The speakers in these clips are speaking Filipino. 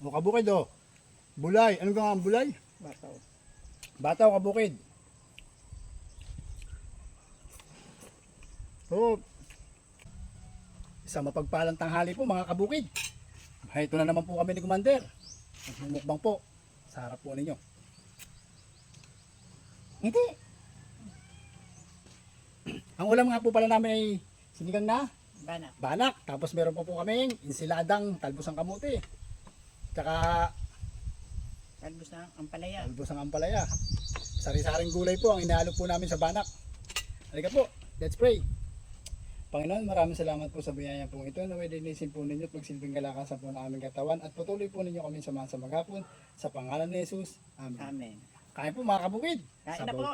O kabukid o. Bulay. Ano nga ang bulay? Bataw. Bataw kabukid. So, isang mapagpalang tanghali po mga kabukid. Ito na naman po kami ni Commander. Magmumukbang po. Sa harap po ninyo. Hindi. Ang ulam nga po pala namin ay sinigang na Banak. banak. Tapos meron po kaming insiladang talbos ng kamuti. Tsaka Talbos ng ampalaya. talbos ng ampalaya. Sari-saring gulay po ang inahalo po namin sa banak. Halika po. Let's pray. Panginoon, maraming salamat po sa biyaya po ito. Naway dinisin po ninyo at magsilbing kalakasan po ng aming katawan at patuloy po ninyo kami samahan sa maghapon sa pangalan ni Jesus. Amen. Amen. Kain po mga kabukid. Kain na po.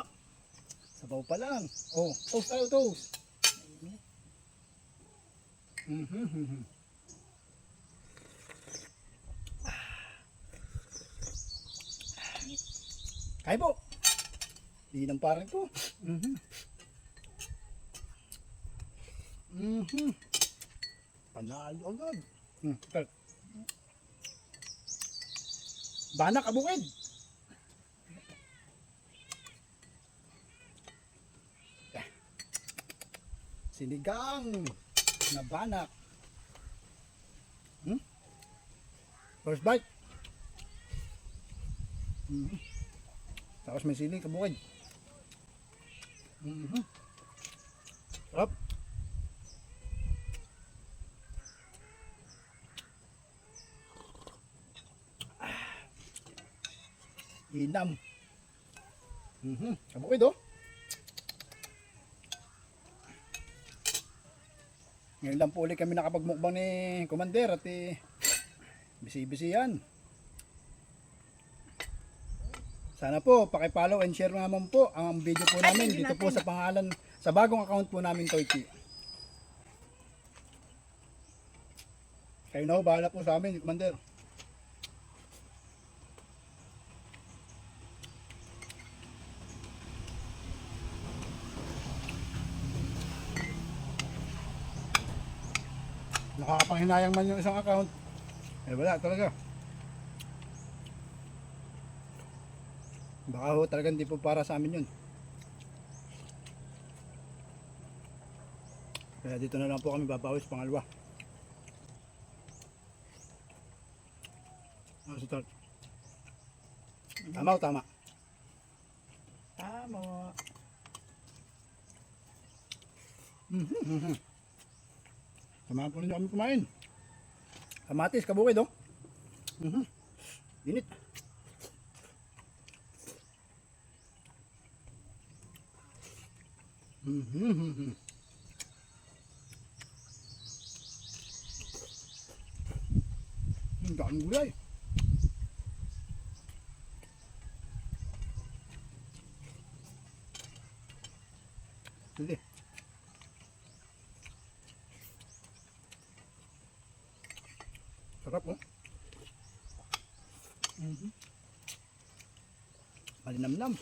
Sabaw pa lang. Oh, toast tayo, toast. Mhm. Kain po. Di ng parang to. Panalo agad. Banak kabukid. Sinigang na banak. First bite. Tapos may sili kabukid. Sarap. Inam. Kabukid oh. Ngayon lang po ulit kami nakapagmukbang ni Commander at busy-busy yan. Sana po paki-follow and share naman po ang video po namin dito po sa pangalan sa bagong account po namin Toychi. Kayo na ho, bahala po sa amin, Commander. Nakakapanghinayang man yung isang account. Eh wala talaga. Baka ho talaga hindi po para sa amin yun. Kaya dito na lang po kami babawi sa pangalawa. Ano sa tama o tama? Tama. Samahan po ninyo kami kumain. Kamatis, kabukid oh. Init. Ang daming gulay. Sige. Sarap oh. Malinamnam.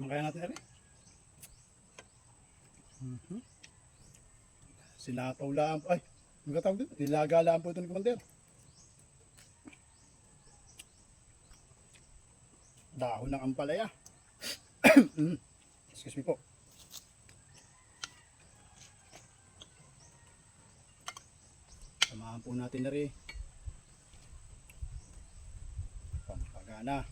Kaya natin na rin. Sinataw lang po. Ay, ang katawag din. Nilaga lang po ito ni Commander. Dahon ng ampalaya. Excuse me po. Samahan po natin na rin. Pampagana.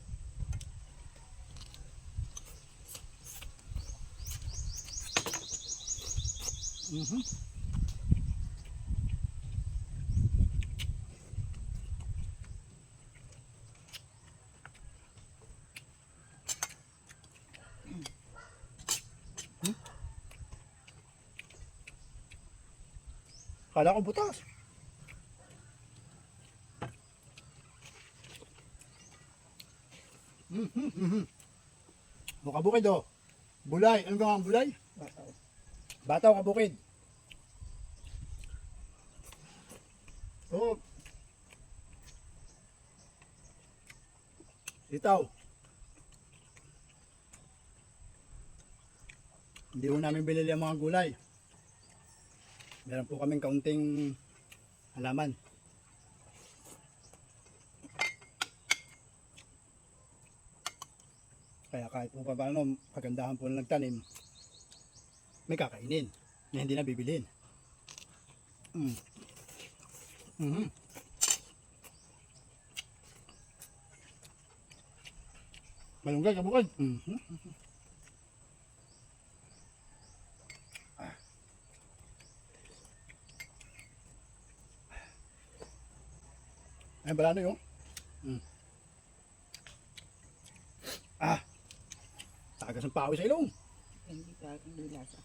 Kala ko butas. O kabukid o. Bulay. Ano nga ang bulay? Bataw. Bataw kabukid. So, Sitaw. Hindi po namin binili ang mga gulay. Meron po kaming kaunting halaman. Kaya kahit po pa paano, pagandahan po na nagtanim, may kakainin na hindi na bibilhin. Mhm. Malunggay, kabukad. Ay, balano yun. Tagas ng pawis sa ilong. Hindi lasa.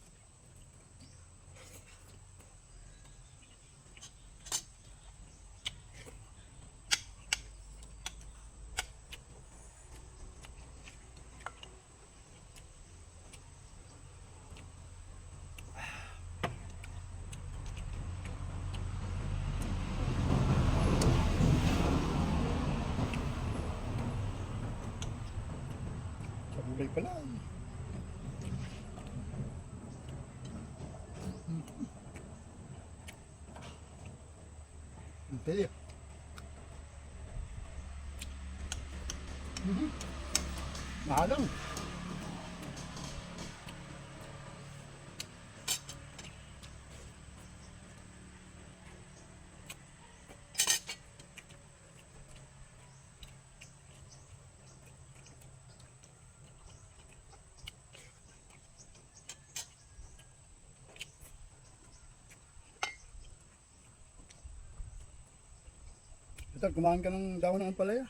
Sa gulay pala. Pwede. Mahalang. Ito, kumain ka ng dahon ng ampalaya.